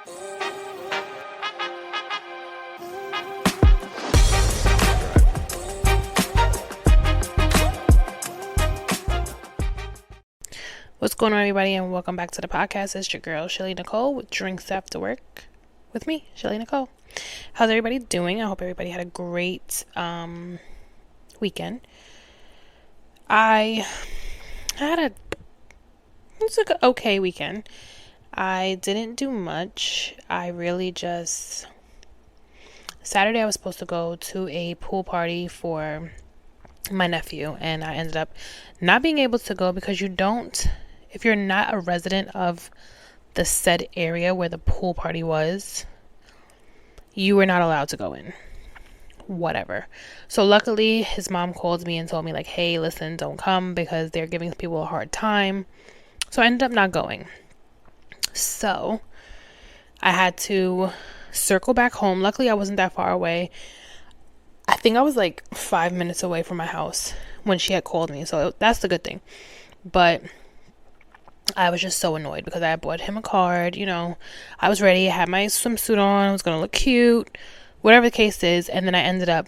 What's going on, everybody, and welcome back to the podcast. It's your girl, Shelly Nicole, with Drinks After Work with me, Shelly Nicole. How's everybody doing? I hope everybody had a great weekend. It was like an okay weekend. I didn't do much. Saturday I was supposed to go to a pool party for my nephew, and I ended up not being able to go because if you're not a resident of the said area where the pool party was, you were not allowed to go in. Whatever. So luckily, his mom called me and told me, like, hey, listen, don't come because they're giving people a hard time. So I ended up not going. So I had to circle back home. Luckily, I wasn't that far away. I think I was like 5 minutes away from my house when she had called me. So that's the good thing. But I was just so annoyed because I had bought him a card. I was ready. I had my swimsuit on. I was going to look cute, whatever the case is. And then I ended up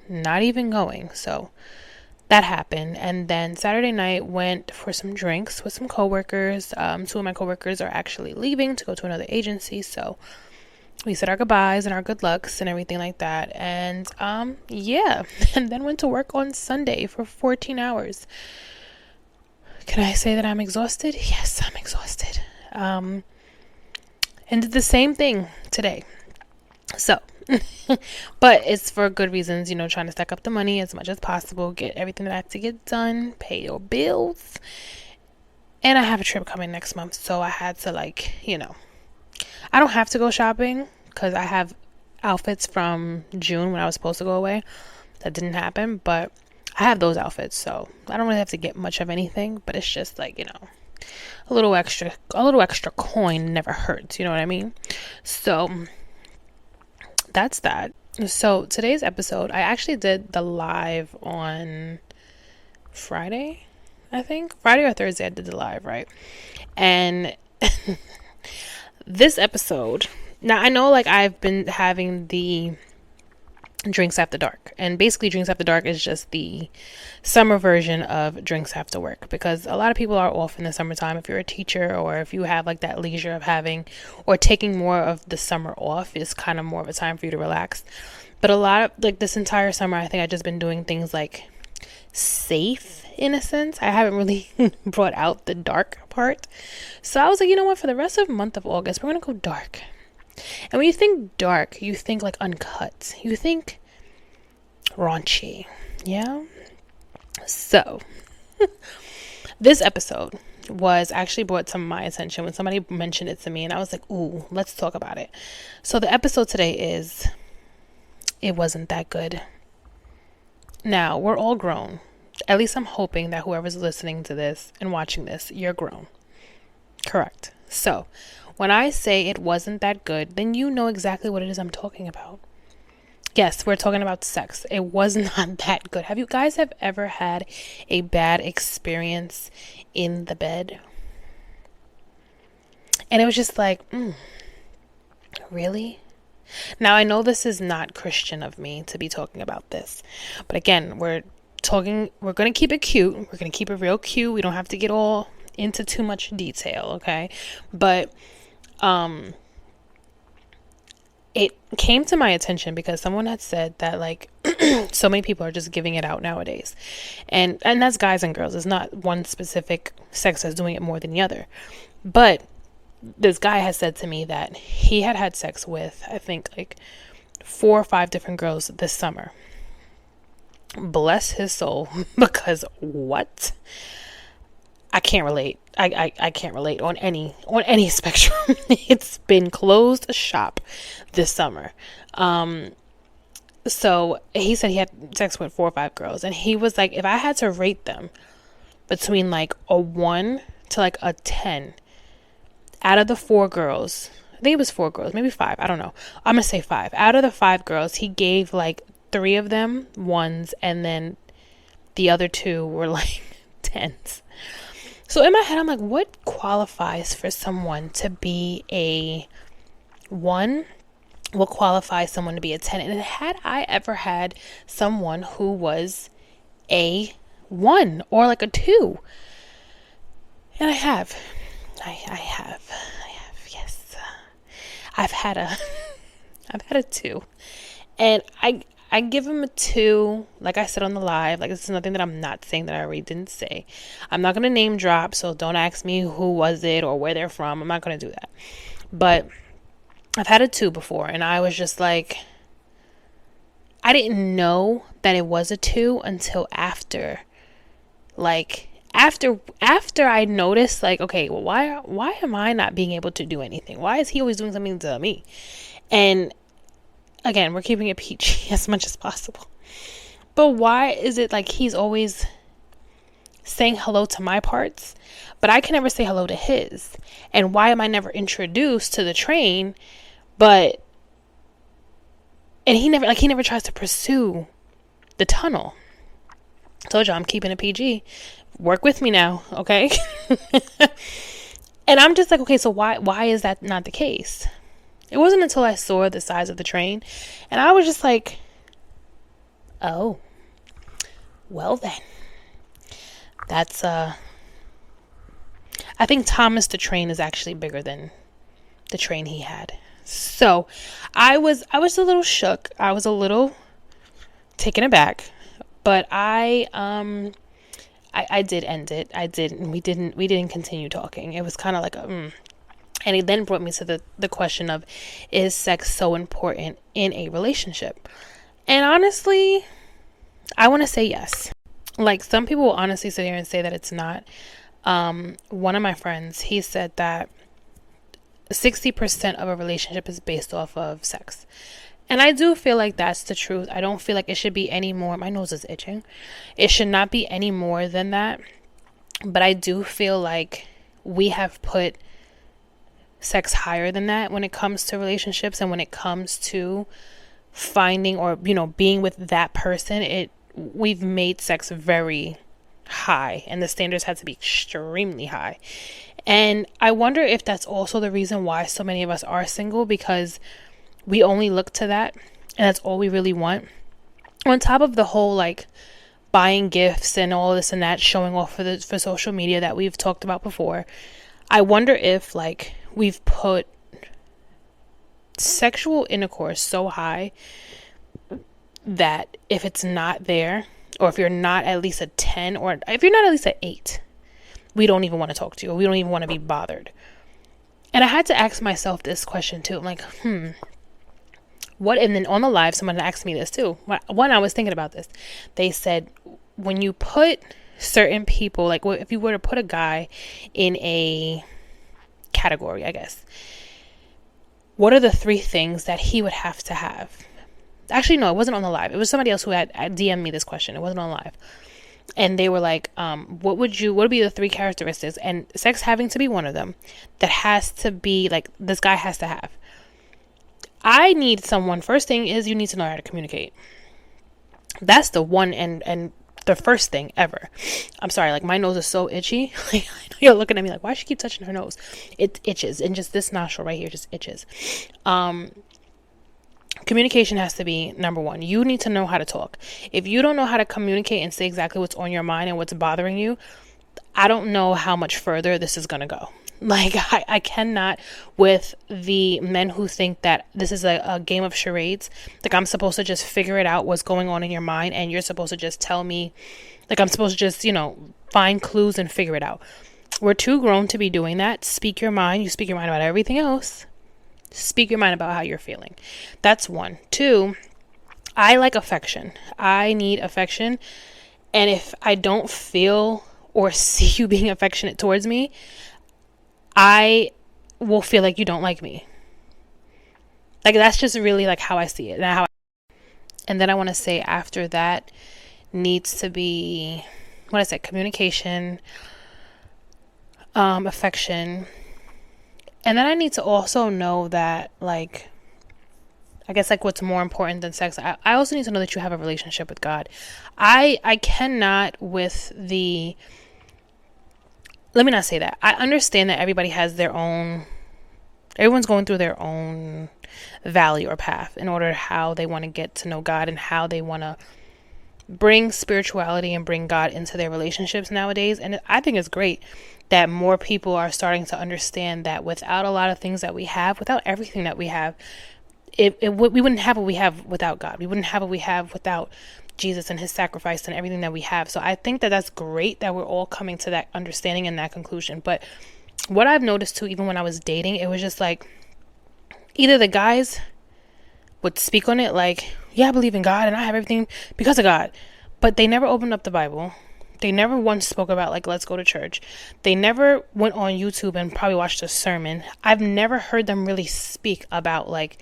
not even going. So that happened. And then Saturday night went for some drinks with some coworkers. 2 of my coworkers are actually leaving to go to another agency. So we said our goodbyes and our good lucks and everything like that. And yeah. And then went to work on Sunday for 14 hours. Can I say that I'm exhausted? Yes, I'm exhausted. And did the same thing today. So, but it's for good reasons, trying to stack up the money as much as possible, get everything that I have to get done, pay your bills. And I have a trip coming next month. So I had to I don't have to go shopping because I have outfits from June when I was supposed to go away. That didn't happen, but I have those outfits, so I don't really have to get much of anything, but it's just like, a little extra coin never hurts, you know what I mean? So that's that. So today's episode, I actually did the live on Friday, I think. Friday or Thursday I did the live, right? And this episode, now I know I've been having the Drinks After Dark, and basically Drinks After Dark is just the summer version of Drinks After Work, because a lot of people are off in the summertime. If you're a teacher or if you have that leisure of having or taking more of the summer off, is kind of more of a time for you to relax. But a lot of this entire summer, I think I've just been doing things safe in a sense. I haven't really brought out the dark part. So I was like, you know what, for the rest of the month of August, we're gonna go dark. And when you think dark, you think uncut. You think raunchy. Yeah? So, this episode was actually brought to my attention when somebody mentioned it to me. And I was like, ooh, let's talk about it. So, the episode today is, it wasn't that good. Now, we're all grown. At least I'm hoping that whoever's listening to this and watching this, you're grown. Correct. So, when I say it wasn't that good, then you know exactly what it is I'm talking about. Yes, we're talking about sex. It was not that good. Have you guys ever had a bad experience in the bed? And it was just really? Now, I know this is not Christian of me to be talking about this. But again, we're going to keep it cute. We're going to keep it real cute. We don't have to get all into too much detail, okay? But it came to my attention because someone had said that so many people are just giving it out nowadays, and that's guys and girls. It's not one specific sex that's doing it more than the other. But this guy has said to me that he had sex with, I think, 4 or 5 different girls this summer. Bless his soul, because what? I can't relate. I can't relate on any spectrum. It's been closed shop this summer. So he said he had sex with 4 or 5 girls, and he was like, if I had to rate them between a 1 to a 10 out of the 4 girls, I think it was 4 girls, maybe 5, I don't know. I'm gonna say 5. Out of the 5 girls, he gave 3 of them 1s, and then the other 2 were 10s. So in my head, I'm like, what qualifies for someone to be a 1 will qualify someone to be a 10. And had I ever had someone who was a 1 or like a 2, and I have, yes, I've had a, I've had a 2, and I give him a 2, like I said on the live. Like, this is nothing that I'm not saying that I already didn't say. I'm not going to name drop, so don't ask me who was it or where they're from. I'm not going to do that. But I've had a 2 before, and I was just like, I didn't know that it was a 2 until after. Like, after I noticed, like, okay, well, why am I not being able to do anything? Why is he always doing something to me? And again, we're keeping it peachy as much as possible. But why is it like he's always saying hello to my parts, but I can never say hello to his? And why am I never introduced to the train, but and he never tries to pursue the tunnel? Told you I'm keeping it PG. Work with me now, okay? And I'm just like, okay, so why is that not the case? It wasn't until I saw the size of the train, and I was just like, oh, well then. That's I think Thomas the Train is actually bigger than the train he had. So I was a little shook. I was a little taken aback, but I did end it. I did. We didn't continue talking. It was kind of like and it then brought me to the question of, is sex so important in a relationship? And honestly, I want to say yes. Like, some people will honestly sit here and say that it's not. One of my friends, he said that 60% of a relationship is based off of sex. And I do feel like that's the truth. I don't feel like it should be any more. My nose is itching. It should not be any more than that. But I do feel like we have put sex higher than that when it comes to relationships, and when it comes to finding or, being with that person. We've made sex very high, and the standards had to be extremely high. And I wonder if that's also the reason why so many of us are single, because we only look to that, and that's all we really want. On top of the whole, like, buying gifts and all this and that, showing off for social media that we've talked about before, I wonder if, like, we've put sexual intercourse so high that if it's not there, or if you're not at least a 10, or if you're not at least an 8, we don't even want to talk to you, or we don't even want to be bothered. And I had to ask myself this question too. I'm like, what? And then on the live, someone asked me this too. When I was thinking about this, they said, when you put certain people, like, if you were to put a guy in a category, I guess, what are the 3 things that he would have to have? Actually, no, it wasn't on the live. It was somebody else who had DM'd me this question. It wasn't on live. And they were like, what would be the 3 characteristics? And sex having to be one of them, that has to be, like, this guy has to have. I need someone, first thing is, you need to know how to communicate. That's the one and the first thing ever. I'm sorry, like, my nose is so itchy. Like, I know you're looking at me like, why does she keep touching her nose? It itches, and just this nostril right here just itches. Communication has to be number 1. You need to know how to talk. If you don't know how to communicate and say exactly what's on your mind and what's bothering you, I don't know how much further this is going to go. Like, I cannot with the men who think that this is a game of charades. Like, I'm supposed to just figure it out, what's going on in your mind, and you're supposed to just tell me, like, I'm supposed to just, find clues and figure it out. We're too grown to be doing that. Speak your mind. You speak your mind about everything else. Speak your mind about how you're feeling. That's 1. 2, I like affection. I need affection. And if I don't feel or see you being affectionate towards me, I will feel like you don't like me. Like, that's just really, like, how I see it. And then I want to say, after that needs to be, what I said, communication, affection. And then I need to also know that, like, I guess, like, what's more important than sex, I also need to know that you have a relationship with God. I cannot with the, let me not say that. I understand that everybody has their own Everyone's going through their own valley or path in order how they want to get to know God and how they want to bring spirituality and bring God into their relationships nowadays. And I think it's great that more people are starting to understand that without a lot of things that we have, without everything that we have, we wouldn't have what we have without God. We wouldn't have what we have without Jesus and his sacrifice and everything that we have. So I think that that's great that we're all coming to that understanding and that conclusion. But what I've noticed too, even when I was dating, it was just like either the guys would speak on it like, yeah, I believe in God and I have everything because of God, but they never opened up the Bible. They never once spoke about like, let's go to church. They never went on YouTube and probably watched a sermon. I've never heard them really speak about like,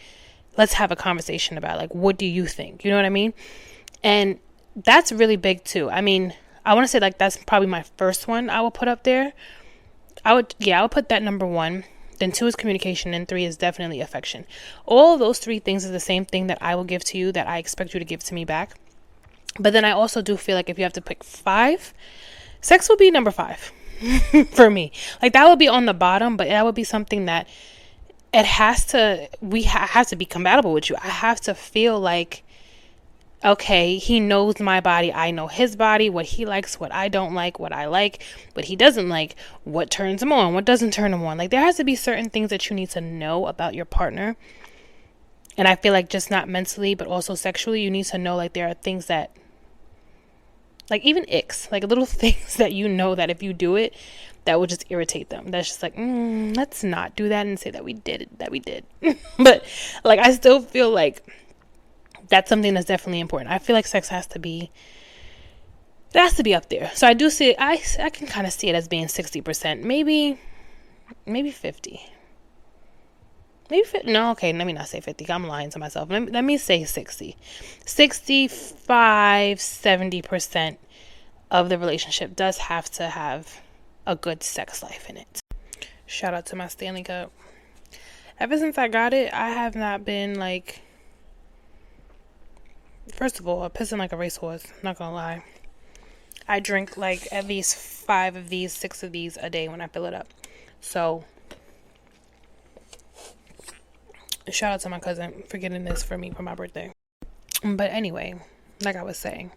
let's have a conversation about like, what do you think? You know what I mean? And that's really big too. I mean, I want to say like, that's probably my first one I will put up there. I would put that number 1. Then 2 is communication, and 3 is definitely affection. All of those 3 things is the same thing that I will give to you that I expect you to give to me back. But then I also do feel like if you have to pick 5, sex will be number 5 for me. Like that would be on the bottom, but that would be something that it has to, have to be compatible with you. I have to feel like, okay, he knows my body, I know his body, what he likes, what I don't like, what I like, what he doesn't like, what turns him on, what doesn't turn him on. Like there has to be certain things that you need to know about your partner. And I feel like just not mentally, but also sexually, you need to know like there are things that, like even icks, like little things that you know that if you do it, that will just irritate them. That's just like, let's not do that and say that we did. But like, I still feel like that's something that's definitely important. I feel like sex has to be up there. So I do see it, I can kind of see it as being 60%, maybe 50. Maybe 50, no, okay, let me not say 50. I'm lying to myself. Let me say 60. 65, 70% of the relationship does have to have a good sex life in it. Shout out to my Stanley Cup. Ever since I got it, I have not been like, first of all, I'm pissing like a racehorse, not gonna lie. I drink like at least 5 of these, 6 of these a day when I fill it up. So, shout out to my cousin for getting this for me for my birthday. But anyway, like I was saying,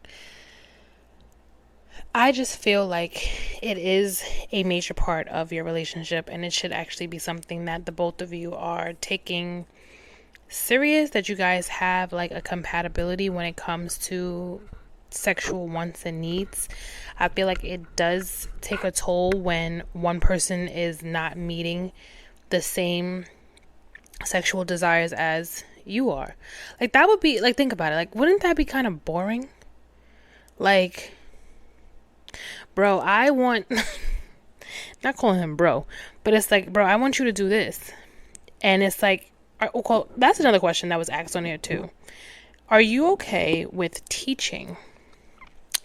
I just feel like it is a major part of your relationship, and it should actually be something that the both of you are taking serious, that you guys have like a compatibility when it comes to sexual wants and needs. I feel like it does take a toll when one person is not meeting the same sexual desires as you are. Like that would be like, think about it, like wouldn't that be kind of boring? Like, bro, I want not calling him bro, but it's like, bro, I want you to do this. And it's like, well, that's another question that was asked on here too. Are you okay with teaching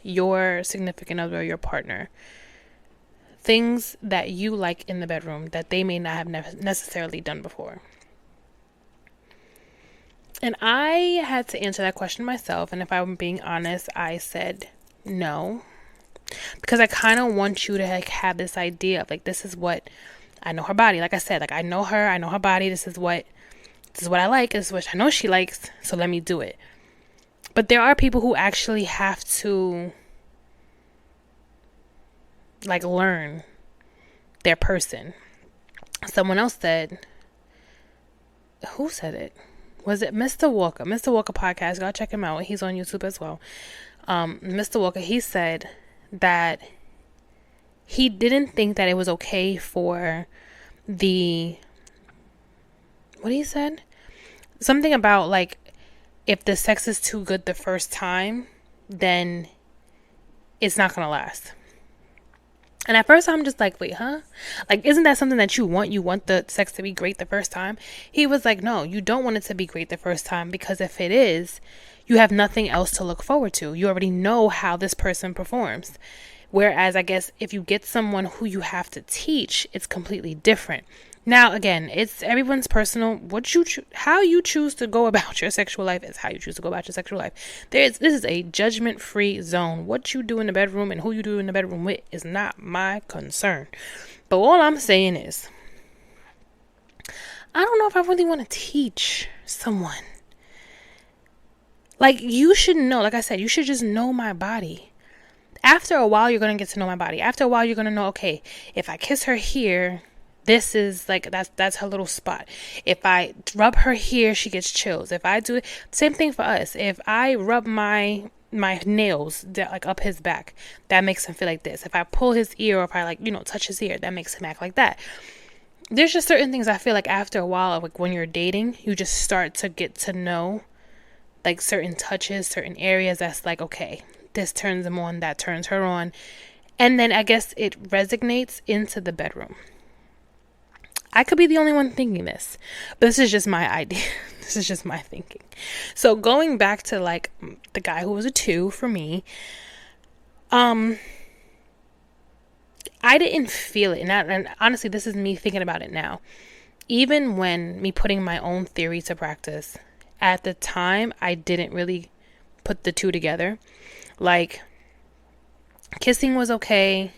your significant other or your partner things that you like in the bedroom that they may not have necessarily done before? And I had to answer that question myself. And if I'm being honest, I said no. Because I kind of want you to like have this idea of like, this is what I know her body. Like I said, like I know her, I know her body. This is what I like. This is what I know she likes. So let me do it. But there are people who actually have to like learn their person. Someone else said, who said it? Was it Mr. Walker? Mr. Walker podcast. Go check him out. He's on YouTube as well. Mr. Walker, he said that he didn't think that it was okay for the, what he said? Something about like, if the sex is too good the first time, then it's not going to last. And at first I'm just like, wait, huh? Like, isn't that something that you want? You want the sex to be great the first time? He was like, no, you don't want it to be great the first time, because if it is, you have nothing else to look forward to. You already know how this person performs. Whereas I guess if you get someone who you have to teach, it's completely different. Now, again, it's everyone's personal. How you choose to go about your sexual life is how you choose to go about your sexual life. This is a judgment-free zone. What you do in the bedroom and who you do in the bedroom with is not my concern. But all I'm saying is, I don't know if I really want to teach someone. Like, you should know, like I said, you should just know my body. After a while, you're going to get to know my body. After a while, you're going to know, okay, if I kiss her here, this is like, that's her little spot. If I rub her here, she gets chills. If I do it, same thing for us. If I rub my nails like up his back, that makes him feel like this. If I pull his ear, or if I touch his ear, that makes him act like that. There's just certain things I feel like after a while, like when you're dating, you just start to get to know like certain touches, certain areas that's like, okay, this turns him on, that turns her on. And then I guess it resonates into the bedroom. I could be the only one thinking this, but this is just my idea. This is just my thinking. So going back to like the guy who was a 2 for me, I didn't feel it. And honestly, this is me thinking about it now. Even when me putting my own theory to practice, at the time, I didn't really put the two together. Like, kissing was okay.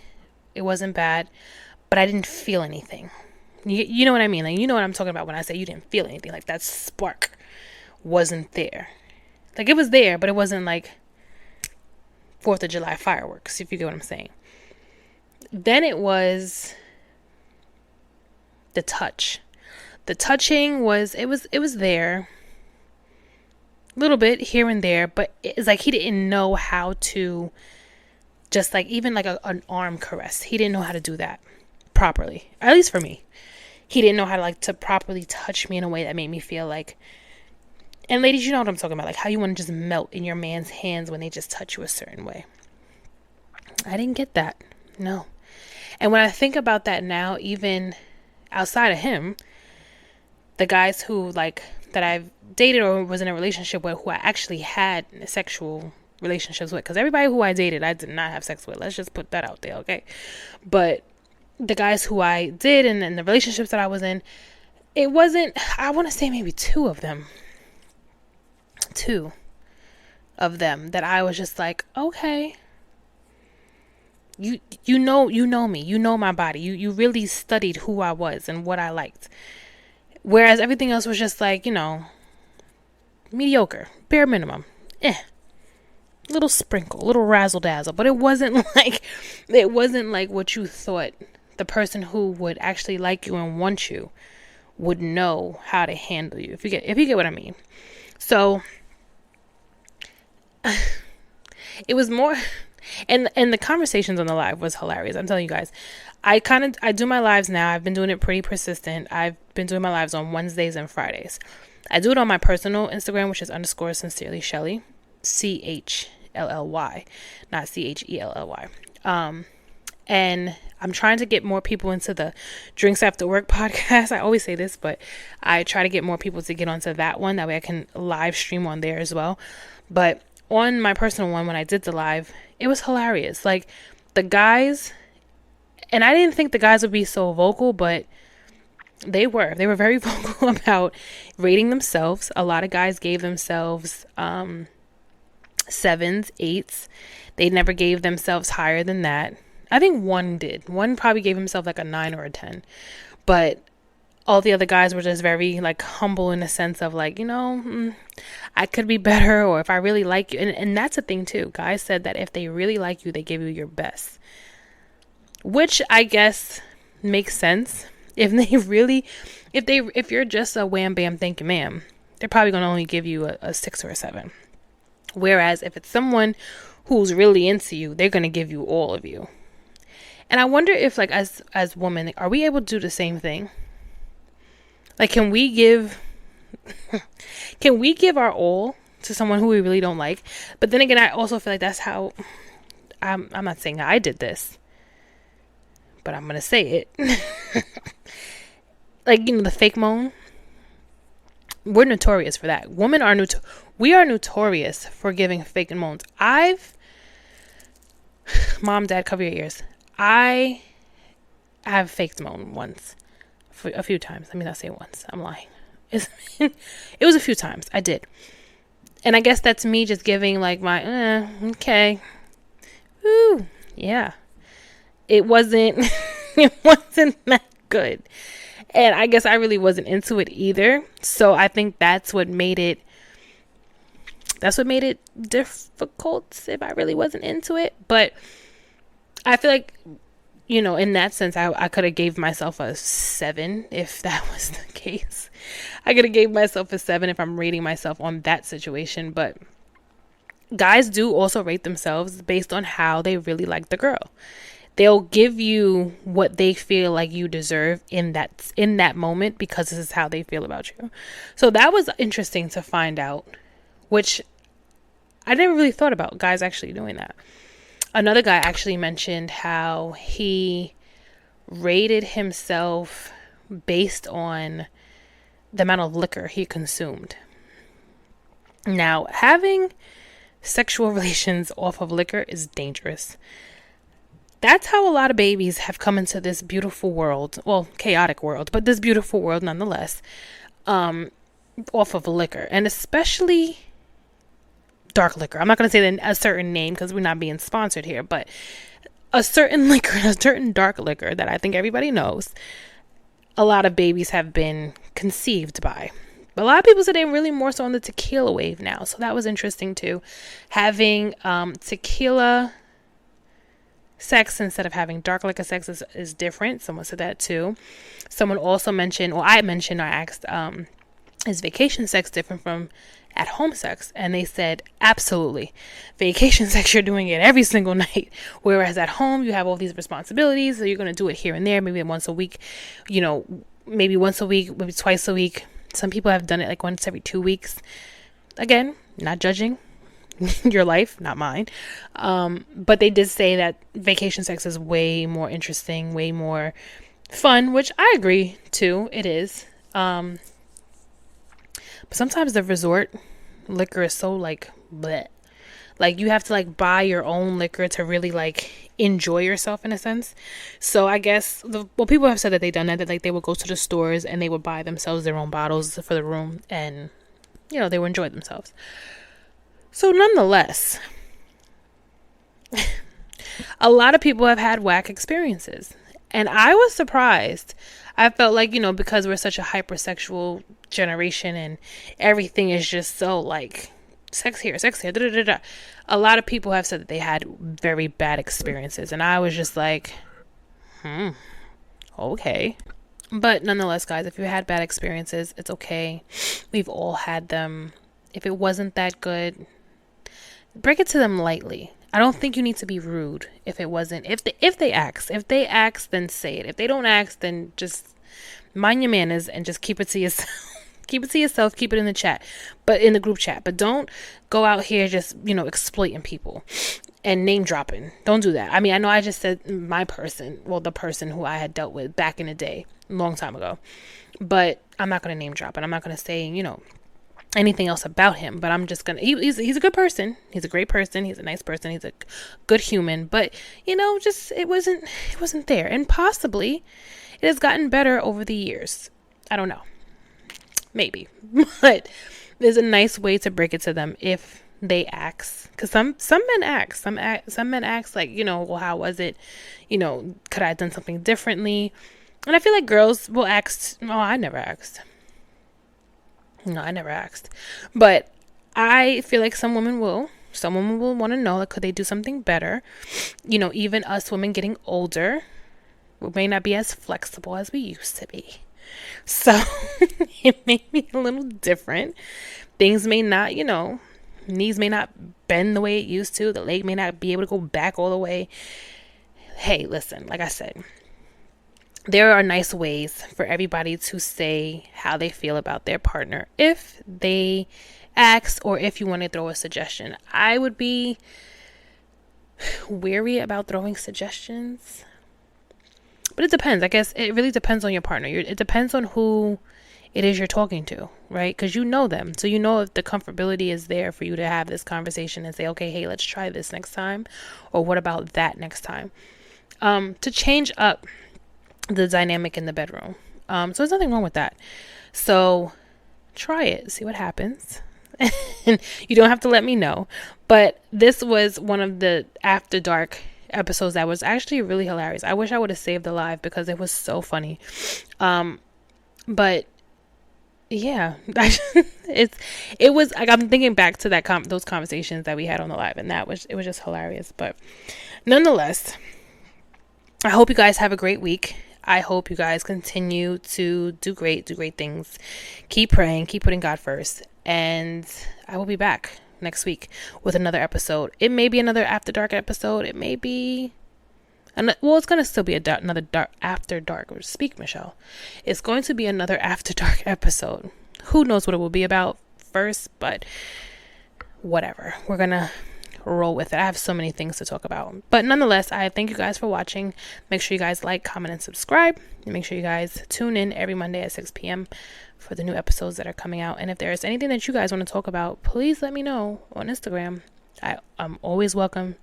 It wasn't bad, but I didn't feel anything. You know what I mean? Like, you know what I'm talking about when I say you didn't feel anything. Like, that spark wasn't there. Like, it was there, but it wasn't like 4th of July fireworks, if you get what I'm saying. Then it was the touch. The touching was there. A little bit here and there, but it's like he didn't know how to just like, even like an arm caress. He didn't know how to do that properly. At least for me. He didn't know how to like to properly touch me in a way that made me feel like, and ladies, you know what I'm talking about, like how you want to just melt in your man's hands when they just touch you a certain way. I didn't get that. No. And when I think about that now, even outside of him, the guys who like that I've dated or was in a relationship with, who I actually had sexual relationships with, because everybody who I dated, I did not have sex with. Let's just put that out there, okay? But the guys who I did and the relationships that I was in, it wasn't, I want to say maybe 2 of them. 2 of them that I was just like, okay, you know me, you know my body, you really studied who I was and what I liked. Whereas everything else was just like, mediocre, bare minimum, little sprinkle, little razzle dazzle, but it wasn't like what you thought the person who would actually like you and want you would know how to handle you, if you get what I mean. So it was more, and the conversations on the live was hilarious. I'm telling you guys, I do my lives now. I've been doing it pretty persistent. I've been doing my lives on Wednesdays and Fridays. I do it on my personal Instagram, which is _sincerely Shelly, CHLLY, not CHELLY. And I'm trying to get more people into the Drinks After Work podcast. I always say this, but I try to get more people to get onto that one. That way I can live stream on there as well. But on my personal one, when I did the live, it was hilarious. Like, the guys, and I didn't think the guys would be so vocal, but they were very vocal about rating themselves. A lot of guys gave themselves 7s, 8s. They never gave themselves higher than that. I think one did. One probably gave himself like a 9 or a 10. But all the other guys were just very like humble in the sense of like, I could be better, or if I really like you. And that's a thing too. Guys said that if they really like you, they give you your best. Which I guess makes sense. If you're just a wham bam thank you ma'am, they're probably going to only give you a 6 or a 7. Whereas if it's someone who's really into you, they're going to give you all of you. And I wonder if like as women, are we able to do the same thing? Like, can we give our all to someone who we really don't like? But then again, I also feel like that's how, I'm not saying I did this, but I'm going to say it. Like, the fake moan. We're notorious for that. Women are we are notorious for giving fake moans. Mom, Dad, cover your ears. I have faked moan once. A few times. Let me not say once. I'm lying. It was a few times. I did. And I guess that's me just giving like my, okay. Ooh, yeah. It wasn't that good. And I guess I really wasn't into it either. So I think that's what made it difficult if I really wasn't into it. But I feel like, in that sense, I could have gave myself a 7 if that was the case. I could have gave myself a 7 if I'm rating myself on that situation. But guys do also rate themselves based on how they really like the girl. They'll give you what they feel like you deserve in that moment, because this is how they feel about you. So that was interesting to find out, which I never really thought about, guys actually doing that. Another guy actually mentioned how he rated himself based on the amount of liquor he consumed. Now, having sexual relations off of liquor is dangerous. That's how a lot of babies have come into this beautiful world. Well, chaotic world, but this beautiful world nonetheless, off of liquor. And especially dark liquor. I'm not going to say a certain name because we're not being sponsored here, but a certain liquor, a certain dark liquor that I think everybody knows, a lot of babies have been conceived by. But a lot of people say they're really more so on the tequila wave now. So that was interesting too. Having tequila sex instead of having dark liquor sex is different. Someone said that too. Someone also mentioned, I asked, is vacation sex different from at home sex? And they said, absolutely. Vacation sex, you're doing it every single night. Whereas at home, you have all these responsibilities. So you're going to do it here and there, maybe once a week, maybe once a week, maybe twice a week. Some people have done it like once every 2 weeks. Again, not judging your life, not mine. But they did say that vacation sex is way more interesting, way more fun, which I agree too. It is. But sometimes the resort liquor is so like bleh. Like you have to like buy your own liquor to really like enjoy yourself in a sense. So I guess people have said that they've done that like they would go to the stores and they would buy themselves their own bottles for the room, and they would enjoy themselves. So nonetheless, a lot of people have had whack experiences, and I was surprised. I felt like, because we're such a hypersexual generation and everything is just so like sex here, da, da, da, da. A lot of people have said that they had very bad experiences, and I was just like, okay. But nonetheless, guys, if you had bad experiences, it's okay. We've all had them. If it wasn't that good, break it to them lightly. I don't think you need to be rude if it wasn't. If they ask, then say it. If they don't ask, then just mind your manners and just keep it to yourself. Keep it to yourself. Keep it in the chat, but in the group chat. But don't go out here just exploiting people and name dropping. Don't do that. I mean, I know I just said the person who I had dealt with back in the day, a long time ago. But I'm not going to name drop, and I'm not going to say anything else about him, but I'm just gonna he's a good person, he's a great person, he's a nice person, he's a good human, but just it wasn't there, and possibly it has gotten better over the years. I don't know, maybe. But there's a nice way to break it to them if they ask, because some men ask, some men ask like, well, how was it, could I have done something differently? And I feel like girls will ask. No, I never asked. But I feel like some women will want to know, like, could they do something better? Even us women getting older, we may not be as flexible as we used to be. So it may be a little different. Things may not, knees may not bend the way it used to. The leg may not be able to go back all the way. Hey, listen, like I said, there are nice ways for everybody to say how they feel about their partner if they ask, or if you want to throw a suggestion. I would be wary about throwing suggestions, but it depends. I guess it really depends on your partner. It depends on who it is you're talking to, right? Because you know them. So if the comfortability is there for you to have this conversation and say, okay, hey, let's try this next time. Or what about that next time? To change up the dynamic in the bedroom. So there's nothing wrong with that. So try it, see what happens. And you don't have to let me know. But this was one of the after dark episodes that was actually really hilarious. I wish I would have saved the live because it was so funny. But yeah, it was like, I'm thinking back to those conversations that we had on the live, and it was just hilarious. But nonetheless, I hope you guys have a great week. I hope you guys continue to do great things. Keep praying, keep putting God first, and I will be back next week with another episode. It may be another After Dark episode. It may be it's going to still be another dark After Dark. Speak, Michelle. It's going to be another After Dark episode. Who knows what it will be about first, but whatever. We're going to roll with it. I have so many things to talk about. But nonetheless, I thank you guys for watching. Make sure you guys like, comment, and subscribe. And make sure you guys tune in every Monday at 6 p.m. for the new episodes that are coming out. And if there is anything that you guys want to talk about, please let me know on Instagram. I'm always welcome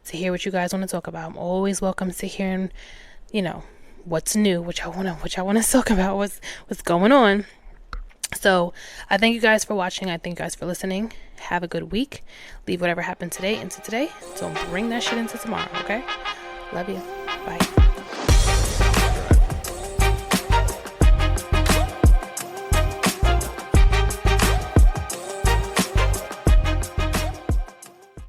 to hear what you guys want to talk about. I'm always welcome to hearing, what's new, which I want to talk about, what's going on. So I thank you guys for watching. I thank you guys for listening. Have a good week. Leave whatever happened today into today. Don't bring that shit into tomorrow, okay? Love you. Bye.